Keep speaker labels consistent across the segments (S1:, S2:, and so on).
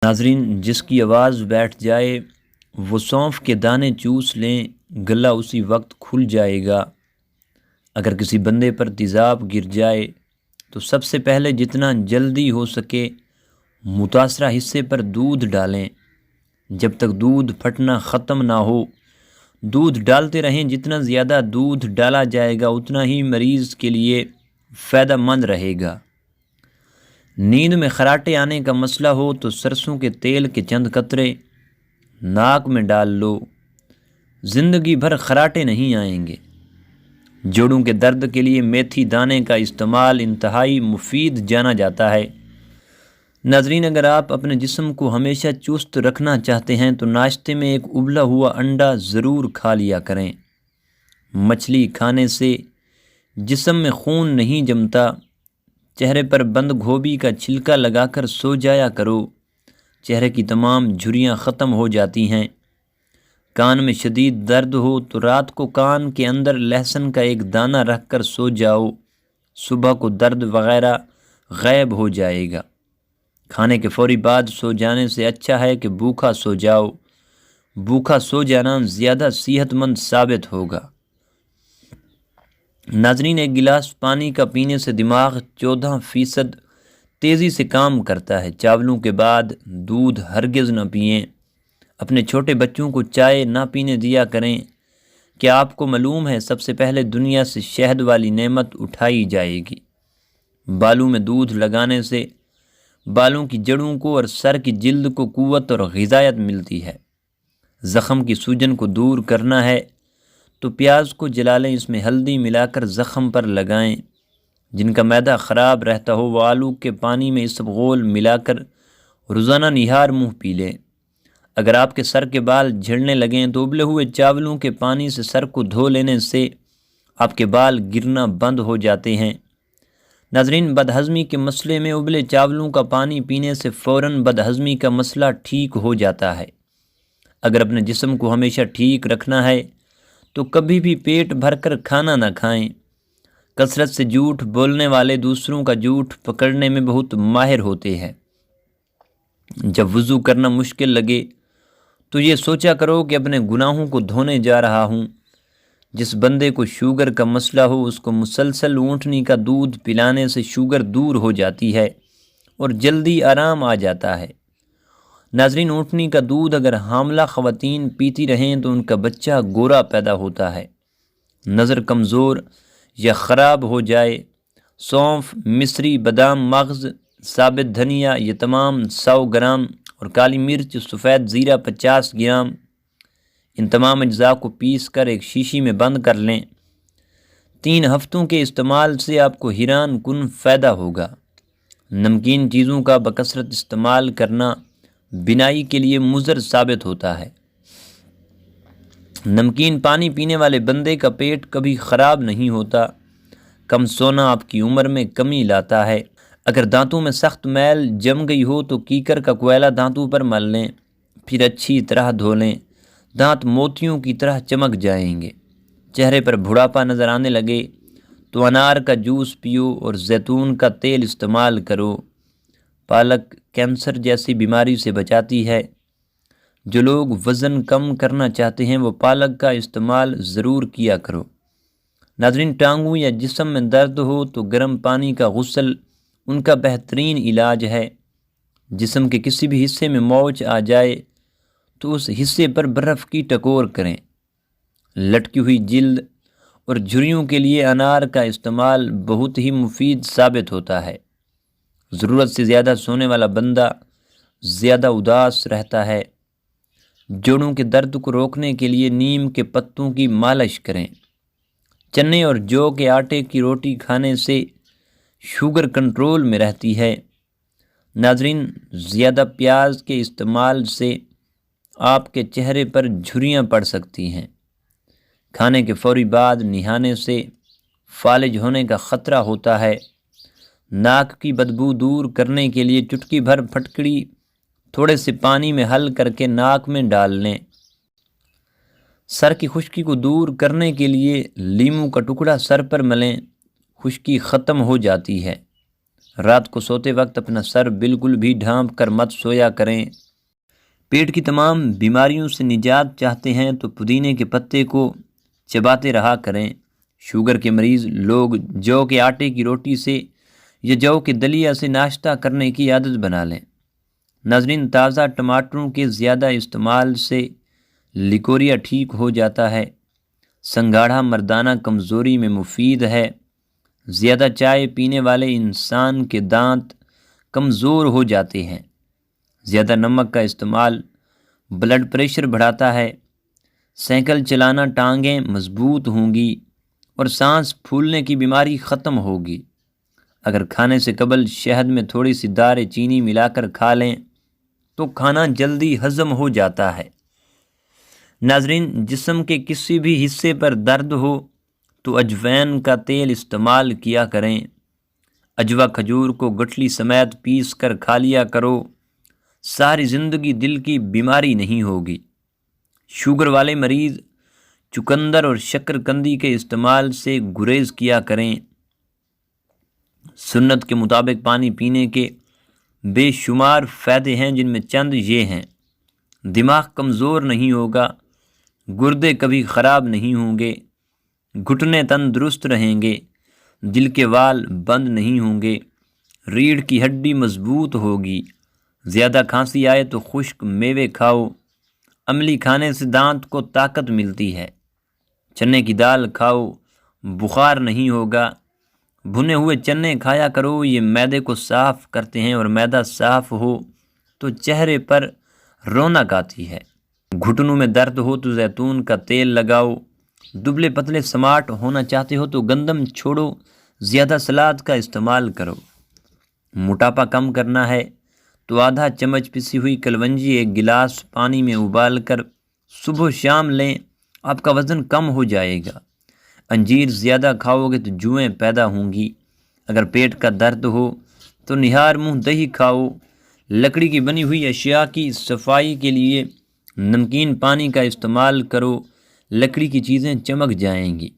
S1: ناظرین، جس کی آواز بیٹھ جائے وہ سونف کے دانے چوس لیں، گلا اسی وقت کھل جائے گا۔ اگر کسی بندے پر تیزاب گر جائے تو سب سے پہلے جتنا جلدی ہو سکے متاثرہ حصے پر دودھ ڈالیں جب تک دودھ پھٹنا ختم نہ ہو۔ دودھ ڈالتے رہیں، جتنا زیادہ دودھ ڈالا جائے گا اتنا ہی مریض کے لیے فائدہ مند رہے گا۔ نیند میں خراٹے آنے کا مسئلہ ہو تو سرسوں کے تیل کے چند قطرے ناک میں ڈال لو، زندگی بھر خراٹے نہیں آئیں گے۔ جوڑوں کے درد کے لیے میتھی دانے کا استعمال انتہائی مفید جانا جاتا ہے۔ ناظرین، اگر آپ اپنے جسم کو ہمیشہ چست رکھنا چاہتے ہیں تو ناشتے میں ایک ابلا ہوا انڈا ضرور کھا لیا کریں۔ مچھلی کھانے سے جسم میں خون نہیں جمتا۔ چہرے پر بند گوبھی کا چھلکا لگا کر سو جایا کرو، چہرے کی تمام جھریاں ختم ہو جاتی ہیں۔ کان میں شدید درد ہو تو رات کو کان کے اندر لہسن کا ایک دانہ رکھ کر سو جاؤ، صبح کو درد وغیرہ غائب ہو جائے گا۔ کھانے کے فوری بعد سو جانے سے اچھا ہے کہ بھوکا سو جاؤ۔ بھوکا سو جانا زیادہ صحت مند ثابت ہوگا۔ ناظرین، ایک گلاس پانی کا پینے سے دماغ 14% تیزی سے کام کرتا ہے۔ چاولوں کے بعد دودھ ہرگز نہ پئیں۔ اپنے چھوٹے بچوں کو چائے نہ پینے دیا کریں۔ کیا آپ کو معلوم ہے سب سے پہلے دنیا سے شہد والی نعمت اٹھائی جائے گی؟ بالوں میں دودھ لگانے سے بالوں کی جڑوں کو اور سر کی جلد کو قوت اور غذائیت ملتی ہے۔ زخم کی سوجن کو دور کرنا ہے تو پیاز کو جلا لیں، اس میں ہلدی ملا کر زخم پر لگائیں۔ جن کا معدہ خراب رہتا ہو وہ آلو کے پانی میں اسبغول ملا کر روزانہ نہار منہ پی لیں۔ اگر آپ کے سر کے بال جھڑنے لگیں تو ابلے ہوئے چاولوں کے پانی سے سر کو دھو لینے سے آپ کے بال گرنا بند ہو جاتے ہیں۔ ناظرین، بدہضمی کے مسئلے میں ابلے چاولوں کا پانی پینے سے فوراً بدہضمی کا مسئلہ ٹھیک ہو جاتا ہے۔ اگر اپنے جسم کو ہمیشہ ٹھیک رکھنا ہے تو کبھی بھی پیٹ بھر کر کھانا نہ کھائیں۔ کثرت سے جھوٹ بولنے والے دوسروں کا جھوٹ پکڑنے میں بہت ماہر ہوتے ہیں۔ جب وضو کرنا مشکل لگے تو یہ سوچا کرو کہ اپنے گناہوں کو دھونے جا رہا ہوں۔ جس بندے کو شوگر کا مسئلہ ہو اس کو مسلسل اونٹنی کا دودھ پلانے سے شوگر دور ہو جاتی ہے اور جلدی آرام آ جاتا ہے۔ ناظرین، اونٹنی کا دودھ اگر حاملہ خواتین پیتی رہیں تو ان کا بچہ گورا پیدا ہوتا ہے۔ نظر کمزور یا خراب ہو جائے، سونف، مصری، بادام مغز، ثابت دھنیا یہ تمام 100 گرام اور کالی مرچ، سفید زیرہ 50 گرام، ان تمام اجزاء کو پیس کر ایک شیشی میں بند کر لیں۔ 3 ہفتوں کے استعمال سے آپ کو حیران کن فائدہ ہوگا۔ نمکین چیزوں کا بکثرت استعمال کرنا بینائی کے لیے مضر ثابت ہوتا ہے۔ نمکین پانی پینے والے بندے کا پیٹ کبھی خراب نہیں ہوتا۔ کم سونا آپ کی عمر میں کمی لاتا ہے۔ اگر دانتوں میں سخت میل جم گئی ہو تو کیکر کا کوئلہ دانتوں پر مل لیں، پھر اچھی طرح دھو لیں۔ دانت موتیوں کی طرح چمک جائیں گے۔ چہرے پر بڑھاپا نظر آنے لگے تو انار کا جوس پیو اور زیتون کا تیل استعمال کرو۔ پالک کینسر جیسی بیماری سے بچاتی ہے۔ جو لوگ وزن کم کرنا چاہتے ہیں وہ پالک کا استعمال ضرور کیا کرو۔ ناظرین، ٹانگوں یا جسم میں درد ہو تو گرم پانی کا غسل ان کا بہترین علاج ہے۔ جسم کے کسی بھی حصے میں موچ آ جائے تو اس حصے پر برف کی ٹکور کریں۔ لٹکی ہوئی جلد اور جھریوں کے لیے انار کا استعمال بہت ہی مفید ثابت ہوتا ہے۔ ضرورت سے زیادہ سونے والا بندہ زیادہ اداس رہتا ہے۔ جوڑوں کے درد کو روکنے کے لیے نیم کے پتوں کی مالش کریں۔ چنے اور جو کے آٹے کی روٹی کھانے سے شوگر کنٹرول میں رہتی ہے۔ ناظرین، زیادہ پیاز کے استعمال سے آپ کے چہرے پر جھریاں پڑ سکتی ہیں۔ کھانے کے فوری بعد نہانے سے فالج ہونے کا خطرہ ہوتا ہے۔ ناک کی بدبو دور کرنے کے لیے چٹکی بھر پھٹکڑی تھوڑے سے پانی میں حل کر کے ناک میں ڈال لیں۔ سر کی خشکی کو دور کرنے کے لیے لیموں کا ٹکڑا سر پر ملیں، خشکی ختم ہو جاتی ہے۔ رات کو سوتے وقت اپنا سر بالکل بھی ڈھانپ کر مت سویا کریں۔ پیٹ کی تمام بیماریوں سے نجات چاہتے ہیں تو پودینے کے پتے کو چباتے رہا کریں۔ شوگر کے مریض لوگ جو کے آٹے کی روٹی سے یا جو کے دلیا سے ناشتہ کرنے کی عادت بنا لیں۔ ناظرین، تازہ ٹماٹروں کے زیادہ استعمال سے لیکوریا ٹھیک ہو جاتا ہے۔ سنگھاڑا مردانہ کمزوری میں مفید ہے۔ زیادہ چائے پینے والے انسان کے دانت کمزور ہو جاتے ہیں۔ زیادہ نمک کا استعمال بلڈ پریشر بڑھاتا ہے۔ سائیکل چلانا ٹانگیں مضبوط ہوں گی اور سانس پھولنے کی بیماری ختم ہوگی۔ اگر کھانے سے قبل شہد میں تھوڑی سی دار چینی ملا کر کھا لیں تو کھانا جلدی ہضم ہو جاتا ہے۔ ناظرین، جسم کے کسی بھی حصے پر درد ہو تو اجوین کا تیل استعمال کیا کریں۔ اجوا کھجور کو گٹھلی سمیت پیس کر کھا لیا کرو، ساری زندگی دل کی بیماری نہیں ہوگی۔ شوگر والے مریض چقندر اور شکرکندی کے استعمال سے گریز کیا کریں۔ سنت کے مطابق پانی پینے کے بے شمار فائدے ہیں، جن میں چند یہ ہیں: دماغ کمزور نہیں ہوگا، گردے کبھی خراب نہیں ہوں گے، گھٹنے تندرست رہیں گے، دل کے وال بند نہیں ہوں گے، ریڑھ کی ہڈی مضبوط ہوگی، زیادہ کھانسی آئے تو خشک میوے کھاؤ، عملی کھانے سے دانت کو طاقت ملتی ہے، چنے کی دال کھاؤ، بخار نہیں ہوگا، بھنے ہوئے چنے کھایا کرو، یہ معدے کو صاف کرتے ہیں اور معدہ صاف ہو تو چہرے پر رونق آتی ہے۔ گھٹنوں میں درد ہو تو زیتون کا تیل لگاؤ، دبلے پتلے سمارٹ ہونا چاہتے ہو تو گندم چھوڑو، زیادہ سلاد کا استعمال کرو۔ موٹاپا کم کرنا ہے تو آدھا چمچ پسی ہوئی کلونجی ایک گلاس پانی میں ابال کر صبح و شام لیں، آپ کا وزن کم ہو جائے گا۔ انجیر زیادہ کھاؤ گے تو جوئیں پیدا ہوں گی۔ اگر پیٹ کا درد ہو تو نہار منہ دہی کھاؤ۔ لکڑی کی بنی ہوئی اشیاء کی صفائی کے لیے نمکین پانی کا استعمال کرو، لکڑی کی چیزیں چمک جائیں گی۔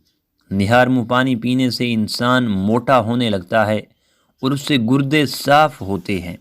S1: نہار منہ پانی پینے سے انسان موٹا ہونے لگتا ہے اور اس سے گردے صاف ہوتے ہیں۔